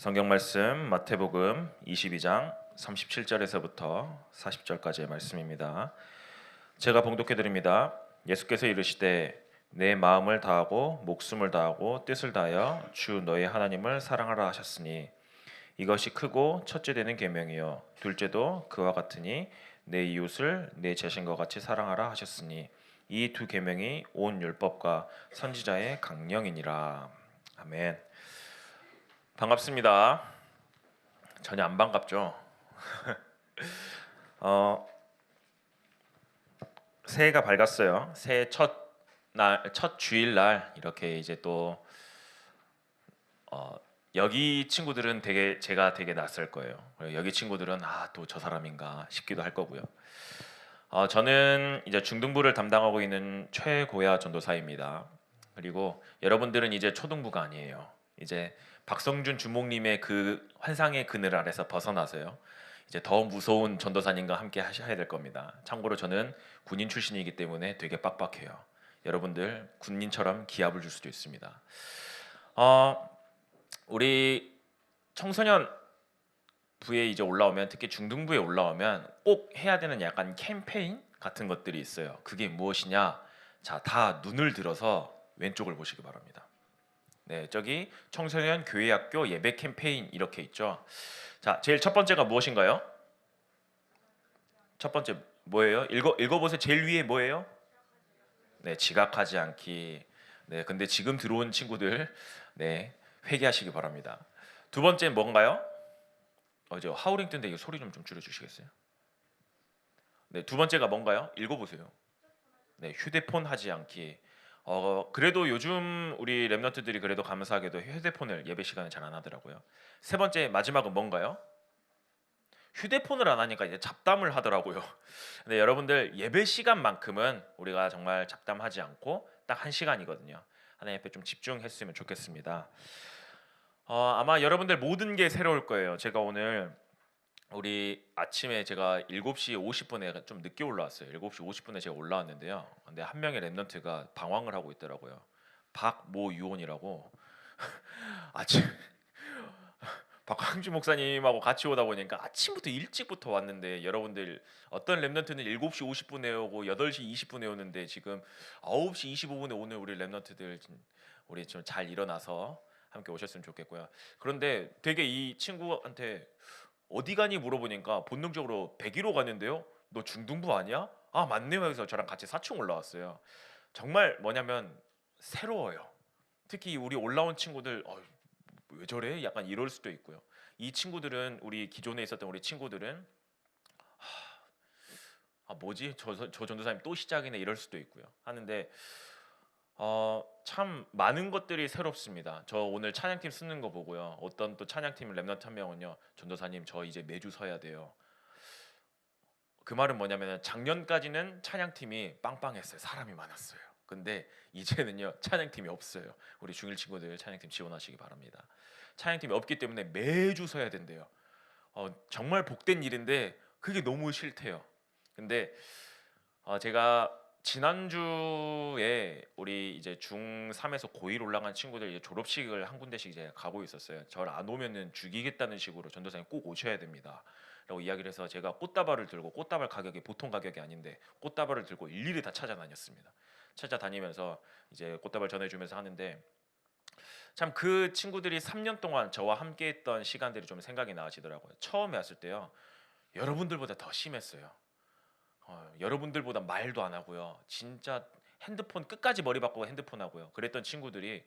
성경 말씀 마태복음 22장 37절에서부터 40절까지의 말씀입니다. 제가 봉독해 드립니다. 예수께서 이르시되 내 마음을 다하고 목숨을 다하고 뜻을 다하여 주 너의 하나님을 사랑하라 하셨으니 이것이 크고 첫째 되는 계명이요 둘째도 그와 같으니 내 이웃을 내 자신과 같이 사랑하라 하셨으니 이 두 계명이 온 율법과 선지자의 강령이니라. 아멘. 반갑습니다. 전혀 안 반갑죠. 어, 새해가 밝았어요. 새해 첫 주일날 이렇게 이제 또 여기 친구들은 제가 되게 낯설 거예요. 그리고 여기 친구들은 또 저 사람인가 싶기도 할 거고요. 저는 이제 중등부를 담당하고 있는 최고야 전도사입니다. 그리고 여러분들은 이제 초등부가 아니에요. 이제 박성준 주목님의 그 환상의 그늘 아래서 벗어나서요. 이제 더 무서운 전도사님과 함께 하셔야 될 겁니다. 참고로 저는 군인 출신이기 때문에 되게 빡빡해요. 여러분들 군인처럼 기합을 줄 수도 있습니다. 우리 청소년 부에 이제 올라오면, 특히 중등부에 올라오면 꼭 해야 되는 약간 캠페인 같은 것들이 있어요. 그게 무엇이냐? 자, 다 눈을 들어서 왼쪽을 보시기 바랍니다. 네, 저기 청소년 교회학교 예배 캠페인 이렇게 있죠. 자, 제일 첫 번째가 무엇인가요? 첫 번째 뭐예요? 읽어보세요. 제일 위에 뭐예요? 네, 지각하지 않기. 네, 근데 지금 들어온 친구들, 네, 회개하시기 바랍니다. 두 번째 뭔가요? 저 하우링 뜨는데 이거 소리 좀 줄여주시겠어요? 네, 두 번째가 뭔가요? 읽어보세요. 네, 휴대폰 하지 않기. 그래도 요즘 우리 랩런트들이 그래도 감사하게도 휴대폰을 예배 시간에 잘 안 하더라고요. 세 번째 마지막은 뭔가요? 휴대폰을 안 하니까 이제 잡담을 하더라고요. 근데 여러분들 예배 시간만큼은 우리가 정말 잡담하지 않고 딱 1시간이거든요. 하나님 앞에 좀 집중했으면 좋겠습니다. 아마 여러분들 모든 게 새로울 거예요. 제가 오늘 우리 아침에 제가 7시 50분에 좀 늦게 올라왔어요. 7시 50분에 제가 올라왔는데요. 근데 한 명의 랩런트가 방황을 하고 있더라고요. 박모 유원이라고. 아침 박광주 목사님하고 같이 오다 보니까 아침부터 일찍부터 왔는데, 여러분들 어떤 랩런트는 7시 50분에 오고 8시 20분에 오는데 지금 9시 25분에 오늘 우리 랩런트들 우리 좀 잘 일어나서 함께 오셨으면 좋겠고요. 그런데 되게 이 친구한테 어디 가니 물어보니까 본능적으로 101호 갔는데요. 너 중등부 아니야? 아 맞네요. 해서 저랑 같이 4층 올라왔어요. 정말 뭐냐면 새로워요. 특히 우리 올라온 친구들 왜 저래? 약간 이럴 수도 있고요. 이 친구들은, 우리 기존에 있었던 우리 친구들은 뭐지? 저 전도사님 또 시작이네 이럴 수도 있고요. 하는데 참 많은 것들이 새롭습니다. 저 오늘 찬양팀 쓰는 거 보고요. 어떤 또 찬양팀 랩넌트 한 명은요. 전도사님 저 이제 매주 서야 돼요. 그 말은 뭐냐면 작년까지는 찬양팀이 빵빵했어요. 사람이 많았어요. 근데 이제는요 찬양팀이 없어요. 우리 중일 친구들 찬양팀 지원하시기 바랍니다. 찬양팀이 없기 때문에 매주 서야 된대요. 정말 복된 일인데 그게 너무 싫대요. 근데 제가 지난주에 우리 이제 중3에서 고1 올라간 친구들 이제 졸업식을 한 군데씩 이제 가고 있었어요. 저를 안 오면은 죽이겠다는 식으로 전도사님 꼭 오셔야 됩니다. 라고 이야기를 해서 제가 꽃다발을 들고, 꽃다발 가격이 보통 가격이 아닌데 꽃다발을 들고 일일이 다 찾아다녔습니다. 찾아다니면서 이제 꽃다발 전해주면서 하는데, 참 그 친구들이 3년 동안 저와 함께했던 시간들이 좀 생각이 나시더라고요. 처음에 왔을 때요, 여러분들보다 더 심했어요. 여러분들보다 말도 안 하고요. 진짜 핸드폰 끝까지 머리 바꾸고 핸드폰 하고요. 그랬던 친구들이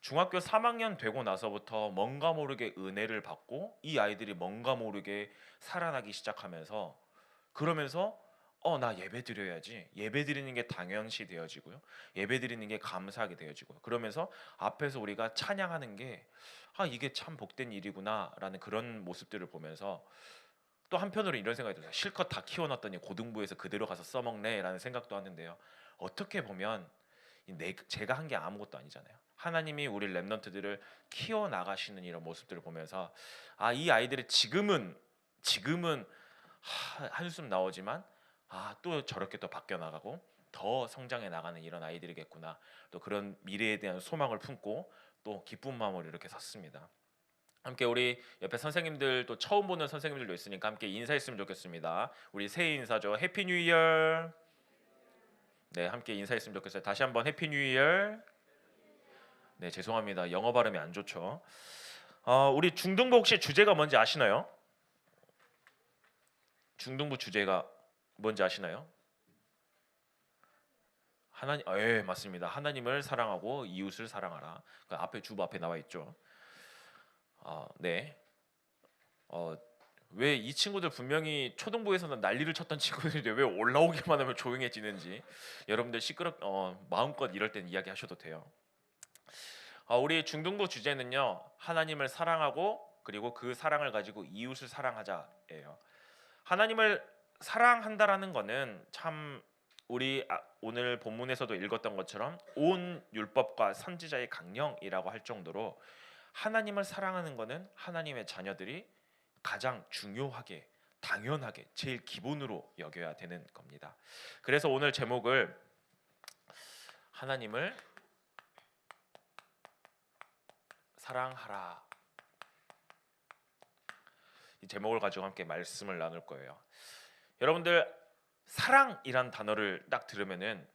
중학교 3학년 되고 나서부터 뭔가 모르게 은혜를 받고, 이 아이들이 뭔가 모르게 살아나기 시작하면서, 그러면서 나 예배 드려야지. 예배 드리는 게 당연시 되어지고요. 예배 드리는 게 감사하게 되어지고요. 그러면서 앞에서 우리가 찬양하는 게 이게 참 복된 일이구나라는 그런 모습들을 보면서 또 한편으로 이런 생각이 들어요. 실컷 다 키워놨더니 고등부에서 그대로 가서 써먹네라는 생각도 하는데요. 어떻게 보면 제가 한 게 아무것도 아니잖아요. 하나님이 우리 랩런트들을 키워 나가시는 이런 모습들을 보면서 이 아이들이 지금은 한숨 나오지만 또 저렇게 또 바뀌어 나가고 더 성장해 나가는 이런 아이들이겠구나. 또 그런 미래에 대한 소망을 품고 또 기쁜 마음으로 이렇게 섰습니다. 함께 우리 옆에 선생님들 또 처음 보는 선생님들도 있으니까 함께 인사했으면 좋겠습니다. 우리 새해 인사죠. 해피 뉴 이어. 네, 함께 인사했으면 좋겠어요. 다시 한번 해피 뉴 이어. 네, 죄송합니다. 영어 발음이 안 좋죠. 우리 중등부 혹시 주제가 뭔지 아시나요? 중등부 주제가 뭔지 아시나요? 하나님, 예, 맞습니다. 하나님을 사랑하고 이웃을 사랑하라. 그 앞에 주보 앞에 나와 있죠. 네. 왜 이 친구들 분명히 초등부에서는 난리를 쳤던 친구들인데 왜 올라오기만 하면 조용해지는지 여러분들 마음껏 이럴 땐 이야기하셔도 돼요. 우리 중등부 주제는요, 하나님을 사랑하고 그리고 그 사랑을 가지고 이웃을 사랑하자예요. 하나님을 사랑한다라는 거는 참 우리 오늘 본문에서도 읽었던 것처럼 온 율법과 선지자의 강령이라고 할 정도로 하나님을 사랑하는 거는 하나님의 자녀들이 가장 중요하게 당연하게 제일 기본으로 여겨야 되는 겁니다. 그래서 오늘 제목을 하나님을 사랑하라, 이 제목을 가지고 함께 말씀을 나눌 거예요. 여러분들 사랑이란 단어를 딱 들으면은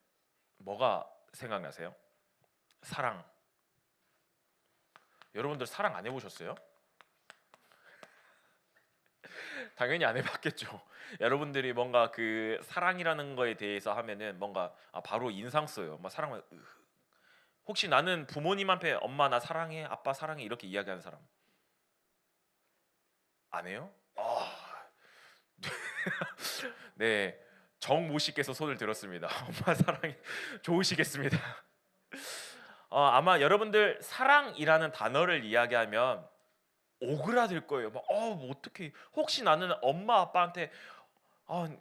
뭐가 생각나세요? 사랑. 여러분들 사랑 안 해보셨어요? 당연히 안 해봤겠죠. 여러분들이 뭔가 그 사랑이라는 거에 대해서 하면은 뭔가 바로 인상 써요. 막 사랑을 혹시 나는 부모님 앞에 엄마 나 사랑해, 아빠 사랑해 이렇게 이야기하는 사람 안 해요? 네, 정모 씨께서 손을 들었습니다. 엄마 사랑해 좋으시겠습니다. 아마 여러분들 사랑이라는 단어를 이야기하면 오그라들 거예요. 뭐 어떻게 혹시 나는 엄마 아빠한테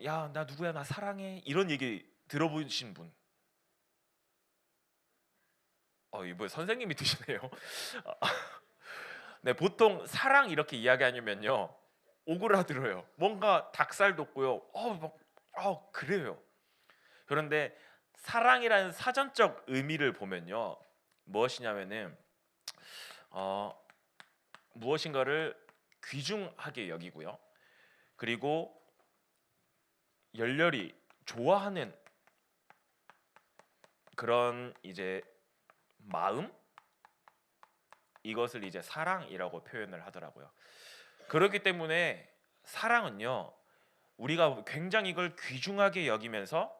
야, 나 누구야, 나 사랑해 이런 얘기 들어보신 분? 이거 선생님이 드시네요. 네, 보통 사랑 이렇게 이야기하면요 오그라들어요. 뭔가 닭살 돋고요. 그래요. 그런데 사랑이라는 사전적 의미를 보면요 무엇이냐면은 무엇인가를 귀중하게 여기고요. 그리고 열렬히 좋아하는 그런 이제 마음, 이것을 이제 사랑이라고 표현을 하더라고요. 그렇기 때문에 사랑은요 우리가 굉장히 이걸 귀중하게 여기면서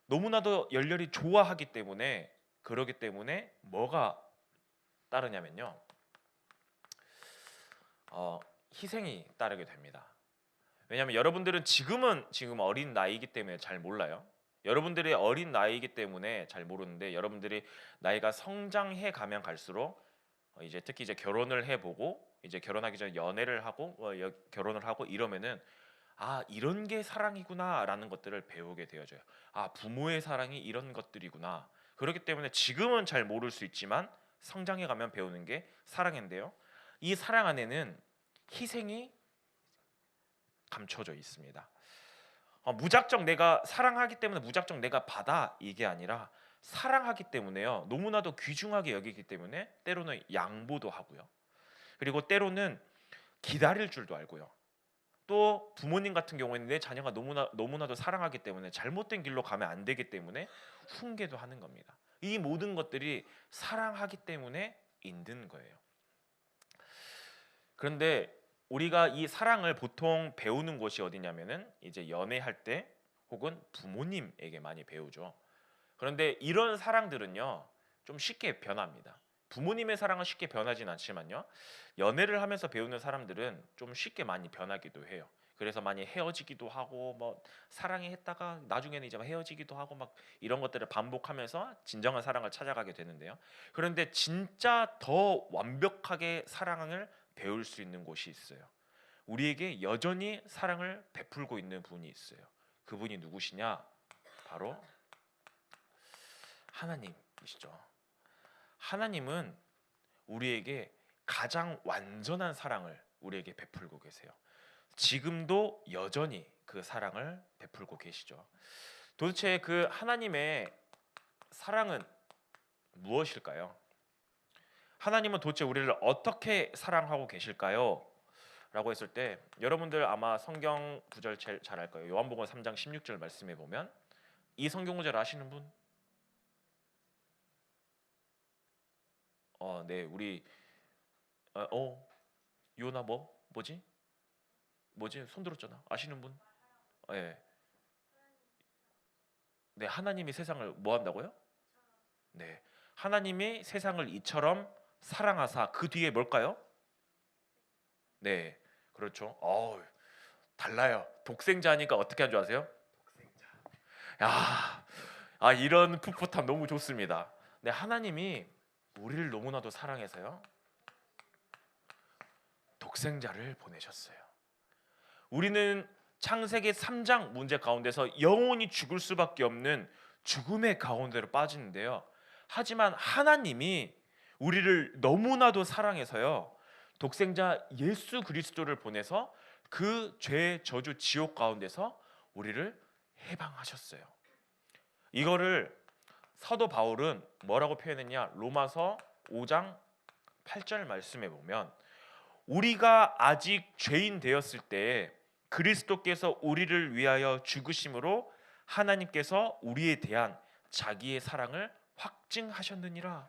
너무나도 열렬히 좋아하기 때문에, 그러기 때문에 뭐가 따르냐면요 희생이 따르게 됩니다. 왜냐하면 여러분들은 지금 어린 나이이기 때문에 잘 몰라요. 여러분들이 어린 나이이기 때문에 잘 모르는데, 여러분들이 나이가 성장해 가면 갈수록 이제 특히 이제 결혼을 해보고 이제 결혼하기 전에 연애를 하고 결혼을 하고 이러면은 이런 게 사랑이구나라는 것들을 배우게 되어져요. 부모의 사랑이 이런 것들이구나. 그렇기 때문에 지금은 잘 모를 수 있지만 성장해 가면 배우는 게 사랑인데요. 이 사랑 안에는 희생이 감춰져 있습니다. 무작정 내가 사랑하기 때문에 무작정 내가 받아 이게 아니라 사랑하기 때문에요 너무나도 귀중하게 여기기 때문에 때로는 양보도 하고요. 그리고 때로는 기다릴 줄도 알고요. 또 부모님 같은 경우에는 내 자녀가 너무나도 사랑하기 때문에 잘못된 길로 가면 안 되기 때문에 훈계도 하는 겁니다. 이 모든 것들이 사랑하기 때문에 있는 거예요. 그런데 우리가 이 사랑을 보통 배우는 곳이 어디냐면은 이제 연애할 때 혹은 부모님에게 많이 배우죠. 그런데 이런 사랑들은요 좀 쉽게 변합니다. 부모님의 사랑은 쉽게 변하진 않지만요 연애를 하면서 배우는 사람들은 좀 쉽게 많이 변하기도 해요. 그래서 많이 헤어지기도 하고 뭐 사랑해 했다가 나중에는 이제 헤어지기도 하고 막 이런 것들을 반복하면서 진정한 사랑을 찾아가게 되는데요. 그런데 진짜 더 완벽하게 사랑을 배울 수 있는 곳이 있어요. 우리에게 여전히 사랑을 베풀고 있는 분이 있어요. 그분이 누구시냐? 바로 하나님이시죠. 하나님은 우리에게 가장 완전한 사랑을 우리에게 베풀고 계세요. 지금도 여전히 그 사랑을 베풀고 계시죠. 도대체 그 하나님의 사랑은 무엇일까요? 하나님은 도대체 우리를 어떻게 사랑하고 계실까요? 라고 했을 때 여러분들 아마 성경 구절 제일 잘 알 거예요. 요한복음 3장 16절 말씀에 보면 이 성경 구절 아시는 분? 네, 우리 요나 뭐지? 손 들었잖아. 아시는 분? 네. 네, 하나님이 세상을 뭐 한다고요? 네. 하나님이 세상을 이처럼 사랑하사 그 뒤에 뭘까요? 네. 그렇죠. 달라요. 독생자니까 어떻게 한 줄 아세요? 독생자. 야, 이런 풋풋함 너무 좋습니다. 네, 하나님이 우리를 너무나도 사랑해서요. 독생자를 보내셨어요. 우리는 창세기 3장 문제 가운데서 영원히 죽을 수밖에 없는 죽음의 가운데로 빠지는데요. 하지만 하나님이 우리를 너무나도 사랑해서요. 독생자 예수 그리스도를 보내서 그 죄 저주 지옥 가운데서 우리를 해방하셨어요. 이거를 사도 바울은 뭐라고 표현했냐? 로마서 5장 8절 말씀에 보면 우리가 아직 죄인 되었을 때에 그리스도께서 우리를 위하여 죽으심으로 하나님께서 우리에 대한 자기의 사랑을 확증하셨느니라.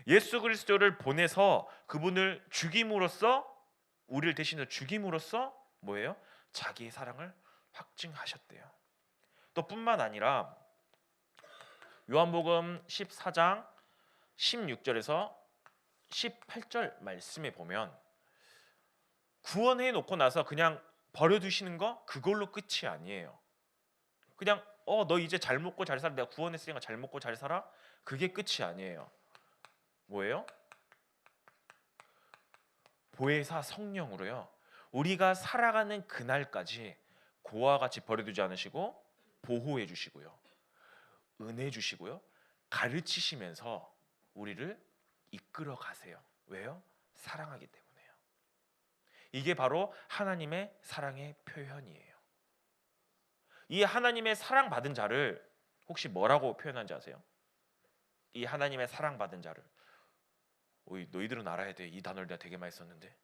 예수 그리스도를 보내서 그분을 죽임으로써 우리를 대신해 죽임으로써 뭐예요? 자기의 사랑을 확증하셨대요. 또 뿐만 아니라 요한복음 14장 16절에서 18절 말씀에 보면 구원해 놓고 나서 그냥 버려두시는 거 그걸로 끝이 아니에요. 그냥 너 이제 잘 먹고 잘 살아, 내가 구원했으니까 잘 먹고 잘 살아, 그게 끝이 아니에요. 뭐예요? 보혜사 성령으로요. 우리가 살아가는 그날까지 고와 같이 버려두지 않으시고 보호해 주시고요. 은혜 주시고요. 가르치시면서 우리를 이끌어 가세요. 왜요? 사랑하기 때문에요. 이게 바로 하나님의 사랑의 표현이에요. 이 하나님의 사랑받은 자를 혹시 뭐라고 표현한지 아세요? 이 하나님의 사랑받은 자를 너희들은 알아야 돼. 이 단어를 내가 되게 많이 썼는데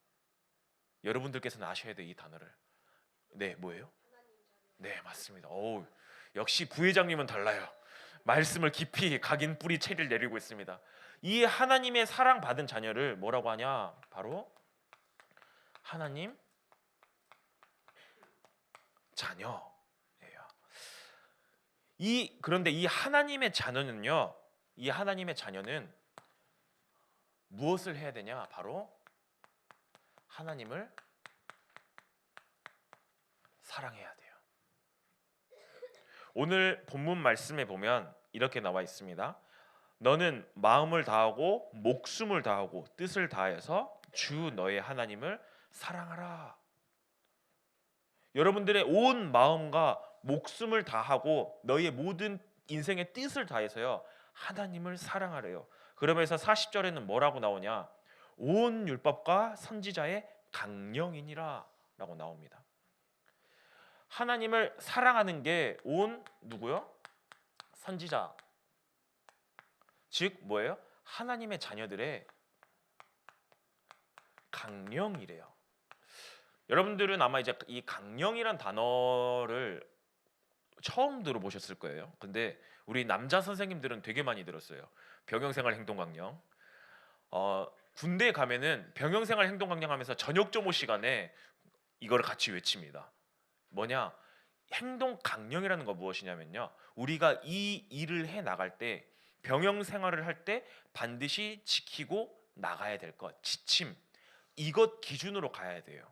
여러분들께서는 아셔야 돼. 이 단어를. 네, 뭐예요? 네, 맞습니다. 역시 부회장님은 달라요. 말씀을 깊이 각인 뿌리 채를 내리고 있습니다. 이 하나님의 사랑받은 자녀를 뭐라고 하냐? 바로 하나님 자녀예요. 그런데 이 하나님의 자녀는요. 이 하나님의 자녀는 무엇을 해야 되냐? 바로 하나님을 사랑해야 돼요. 오늘 본문 말씀에 보면 이렇게 나와 있습니다. 너는 마음을 다하고 목숨을 다하고 뜻을 다해서 주 너의 하나님을 사랑하라. 여러분들의 온 마음과 목숨을 다하고 너의 모든 인생의 뜻을 다해서요. 하나님을 사랑하래요. 그러면서 40절에는 뭐라고 나오냐? 온 율법과 선지자의 강령이니라 라고 나옵니다. 하나님을 사랑하는 게 온 누구요? 선지자. 즉 뭐예요? 하나님의 자녀들의 강령이래요. 여러분들은 아마 이제 이 강령이란 단어를 처음 들어보셨을 거예요. 근데 우리 남자 선생님들은 되게 많이 들었어요. 병영생활 행동 강령. 군대에 가면은 병영생활 행동 강령 하면서 저녁 조모 시간에 이거를 같이 외칩니다. 뭐냐? 행동 강령이라는 거 무엇이냐면요. 우리가 이 일을 해 나갈 때 병영생활을 할 때 반드시 지키고 나가야 될 것, 지침. 이것 기준으로 가야 돼요.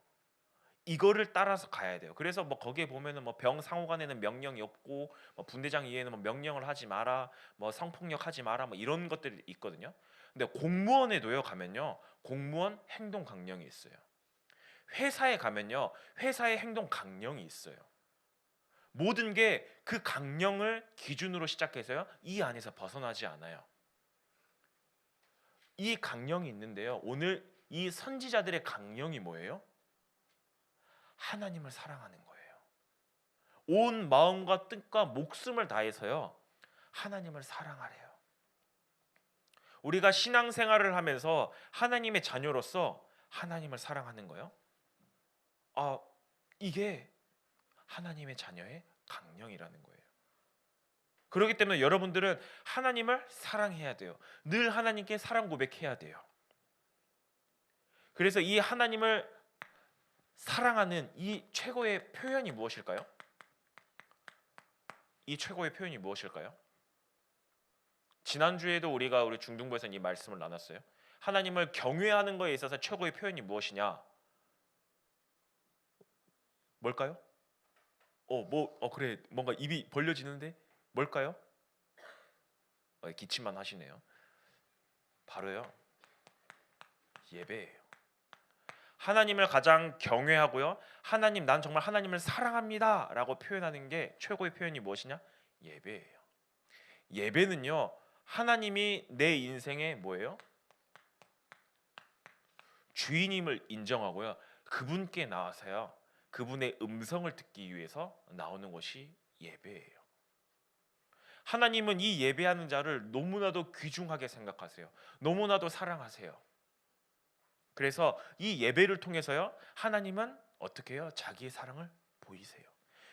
이거를 따라서 가야 돼요. 그래서 뭐 거기에 보면은 뭐 병상호관에는 명령이 없고 뭐 분대장 이외에는 뭐 명령을 하지 마라, 뭐 성폭력 하지 마라, 뭐 이런 것들이 있거든요. 근데 공무원에도요 가면요 공무원 행동 강령이 있어요. 회사에 가면요 회사의 행동 강령이 있어요. 모든 게 그 강령을 기준으로 시작해서요 이 안에서 벗어나지 않아요. 이 강령이 있는데요. 오늘 이 선지자들의 강령이 뭐예요? 하나님을 사랑하는 거예요. 온 마음과 뜻과 목숨을 다해서요 하나님을 사랑하래요. 우리가 신앙생활을 하면서 하나님의 자녀로서 하나님을 사랑하는 거요. 이게 하나님의 자녀의 강령이라는 거예요. 그렇기 때문에 여러분들은 하나님을 사랑해야 돼요. 늘 하나님께 사랑 고백해야 돼요. 그래서 이 하나님을 사랑하는 이 최고의 표현이 무엇일까요? 이 최고의 표현이 무엇일까요? 지난주에도 우리 중등부에서 이 말씀을 나눴어요. 하나님을 경외하는 것에 있어서 최고의 표현이 무엇이냐? 뭘까요? 그래. 뭔가 입이 벌려지는데 뭘까요? 기침만 하시네요. 바로요. 예배예요. 하나님을 가장 경외하고요. 하나님, 난 정말 하나님을 사랑합니다 라고 표현하는 게 최고의 표현이 무엇이냐? 예배예요. 예배는요, 하나님이 내 인생의 뭐예요? 주인임을 인정하고요. 그분께 나와서요, 그분의 음성을 듣기 위해서 나오는 것이 예배예요. 하나님은 이 예배하는 자를 너무나도 귀중하게 생각하세요. 너무나도 사랑하세요. 그래서 이 예배를 통해서요, 하나님은 어떻게 해요? 자기의 사랑을 보이세요.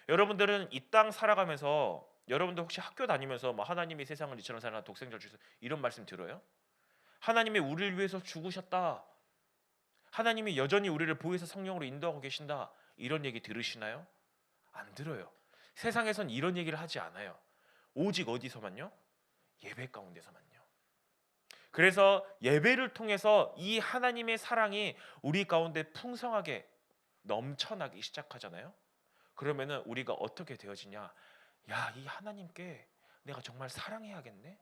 여러분들은 이 땅 살아가면서 여러분들 혹시 학교 다니면서 하나님이 세상을 이처럼 사랑한 독생자를 주셔서 이런 말씀 들어요? 하나님이 우리를 위해서 죽으셨다. 하나님이 여전히 우리를 보혜사 성령으로 인도하고 계신다. 이런 얘기 들으시나요? 안 들어요. 세상에선 이런 얘기를 하지 않아요. 오직 어디서만요? 예배 가운데서만요. 그래서 예배를 통해서 이 하나님의 사랑이 우리 가운데 풍성하게 넘쳐나기 시작하잖아요. 그러면은 우리가 어떻게 되어지냐? 이 하나님께 내가 정말 사랑해야겠네.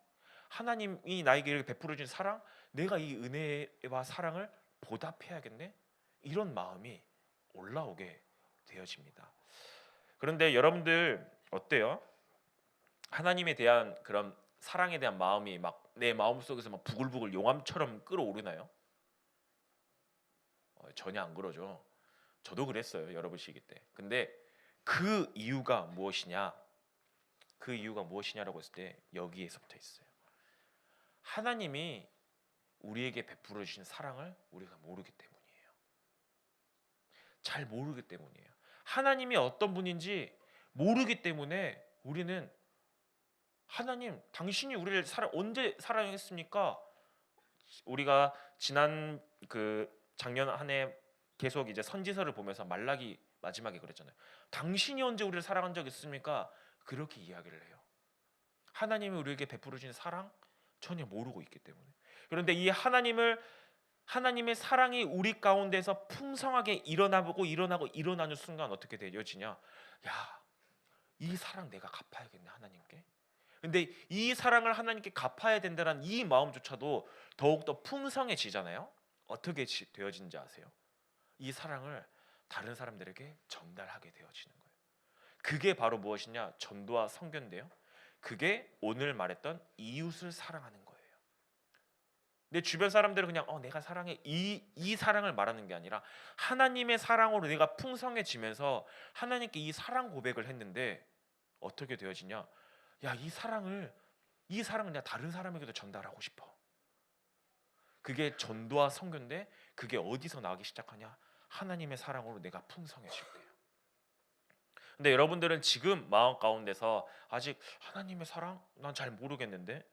하나님이 나에게 이렇게 베풀어 준 사랑, 내가 이 은혜와 사랑을 보답해야겠네. 이런 마음이 올라오게 되어집니다. 그런데 여러분들 어때요? 하나님에 대한 그런 사랑에 대한 마음이 내 마음속에서 부글부글 용암처럼 끓어오르나요? 전혀 안 그러죠. 저도 그랬어요, 여러분 시기 때. 근데 그 이유가 무엇이냐? 그 이유가 무엇이냐라고 했을 때 여기에서부터 있어요. 하나님이 우리에게 베풀어 주신 사랑을 우리가 모르기 때문이에요. 잘 모르기 때문이에요. 하나님이 어떤 분인지 모르기 때문에 우리는 하나님, 당신이 우리를 언제 사랑했습니까? 우리가 지난 작년 한 해 계속 이제 선지서를 보면서 말라기 마지막에 그랬잖아요. 당신이 언제 우리를 사랑한 적 있습니까? 그렇게 이야기를 해요. 하나님이 우리에게 베풀어 주신 사랑 전혀 모르고 있기 때문에. 그런데 이 하나님의 사랑이 우리 가운데서 풍성하게 일어나는 순간 어떻게 되어지냐? 이 사랑 내가 갚아야겠네, 하나님께. 근데 이 사랑을 하나님께 갚아야 된다는 이 마음조차도 더욱더 풍성해지잖아요. 어떻게 되어진지 아세요? 이 사랑을 다른 사람들에게 전달하게 되어지는 거예요. 그게 바로 무엇이냐? 전도와 선교인데요. 그게 오늘 말했던 이웃을 사랑하는 거예요. 내 주변 사람들은 그냥 내가 사랑해 이 사랑을 말하는 게 아니라 하나님의 사랑으로 내가 풍성해지면서 하나님께 이 사랑 고백을 했는데 어떻게 되어지냐? 이 사랑을 내가 다른 사람에게도 전달하고 싶어. 그게 전도와 선교인데 그게 어디서 나오기 시작하냐? 하나님의 사랑으로 내가 풍성해질 때요. 근데 여러분들은 지금 마음 가운데서 아직 하나님의 사랑 난 잘 모르겠는데,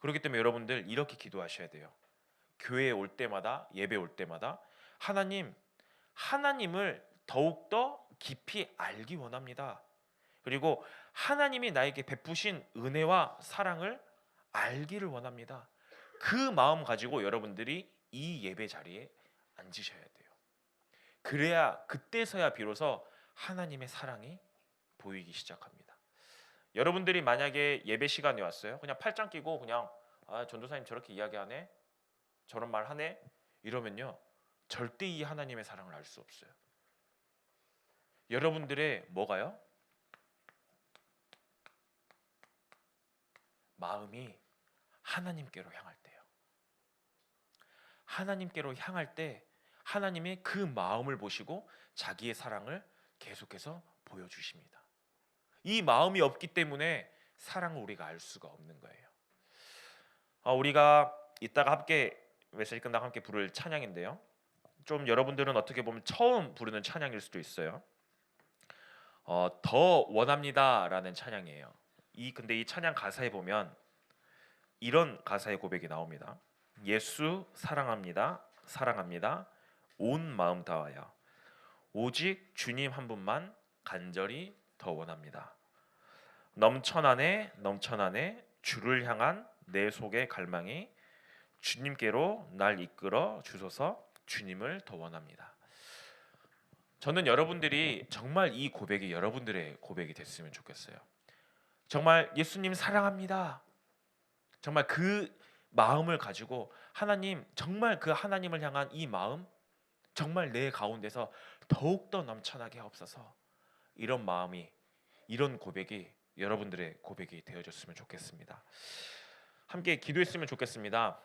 그렇기 때문에 여러분들 이렇게 기도하셔야 돼요. 교회에 올 때마다, 예배 올 때마다 하나님을 더욱더 깊이 알기 원합니다. 그리고 하나님이 나에게 베푸신 은혜와 사랑을 알기를 원합니다. 그 마음 가지고 여러분들이 이 예배 자리에 앉으셔야 돼요. 그래야 그때서야 비로소 하나님의 사랑이 보이기 시작합니다. 여러분들이 만약에 예배 시간에 왔어요. 그냥 팔짱 끼고 그냥 전도사님 저렇게 이야기하네, 저런 말 하네, 이러면요 절대 이 하나님의 사랑을 알 수 없어요. 여러분들의 뭐가요? 마음이 하나님께로 향할 때요. 하나님께로 향할 때 하나님의 그 마음을 보시고 자기의 사랑을 계속해서 보여주십니다. 이 마음이 없기 때문에 사랑을 우리가 알 수가 없는 거예요. 우리가 이따가 함께 메시지 끝나고 함께 부를 찬양인데요. 좀 여러분들은 어떻게 보면 처음 부르는 찬양일 수도 있어요. 더 원합니다라는 찬양이에요. 근데 이 찬양 가사에 보면 이런 가사의 고백이 나옵니다. 예수 사랑합니다. 사랑합니다. 온 마음 다하여 오직 주님 한 분만 간절히 더 원합니다. 넘쳐나네 넘쳐나네 주를 향한 내 속의 갈망이 주님께로 날 이끌어 주소서. 주님을 더 원합니다. 저는 여러분들이 정말 이 고백이 여러분들의 고백이 됐으면 좋겠어요. 정말 예수님 사랑합니다. 정말 그 마음을 가지고 하나님, 정말 그 하나님을 향한 이 마음 정말 내 가운데서 더욱더 넘쳐나게 하옵소서. 이런 마음이, 이런 고백이 여러분들의 고백이 되어줬으면 좋겠습니다. 함께 기도했으면 좋겠습니다.